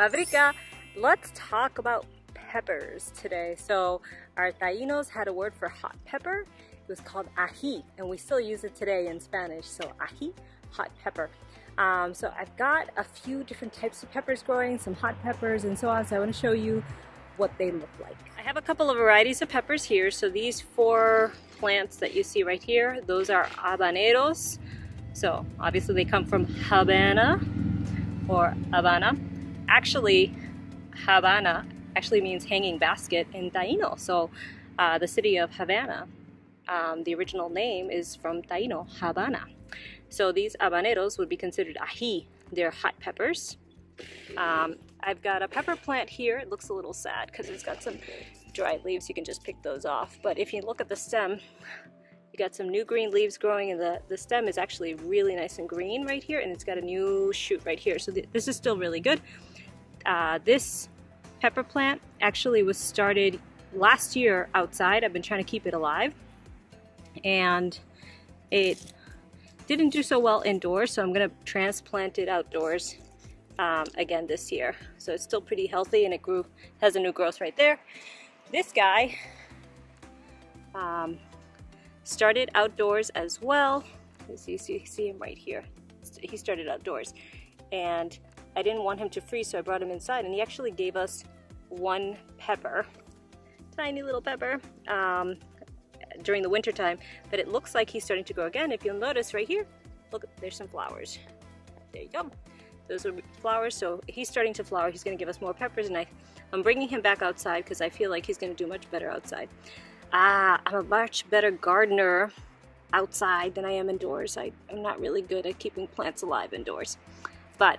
Fabrica. Let's talk about peppers today. So our Taínos had a word for hot pepper. It was called ají, and we still use it today in Spanish. So ají, hot pepper. So I've got a few different types of peppers growing, some hot peppers and so on. So I want to show you what they look like. I have a couple of varieties of peppers here. So these 4 plants that you see right here, those are habaneros. So obviously they come from Habana or Habana. Actually, Habana actually means hanging basket in Taíno. So the city of Havana, the original name is from Taíno, Habana. So these habaneros would be considered ají. They're hot peppers. I've got a pepper plant here. It looks a little sad because it's got some dried leaves. You can just pick those off. But if you look at the stem, you got some new green leaves growing, and the stem is actually really nice and green right here, and it's got a new shoot right here. So this is still really good. This pepper plant actually was started last year outside. I've been trying to keep it alive, and it didn't do so well indoors, so I'm going to transplant it outdoors again this year. So it's still pretty healthy, and it has a new growth right there. This guy started outdoors as well. You see him right here. He started outdoors, and I didn't want him to freeze, so I brought him inside, and he actually gave us 1 pepper, tiny little pepper, during the winter time. But it looks like he's starting to grow again. If you'll notice right here, look, there's some flowers. There you go. Those are flowers. So he's starting to flower. He's going to give us more peppers, and I'm bringing him back outside because I feel like he's going to do much better outside. I'm a much better gardener outside than I am indoors. I'm not really good at keeping plants alive indoors. But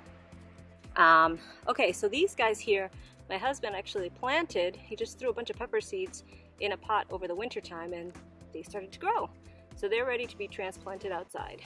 okay, so these guys here, my husband actually planted. He just threw a bunch of pepper seeds in a pot over the winter time, and they started to grow. So they're ready to be transplanted outside.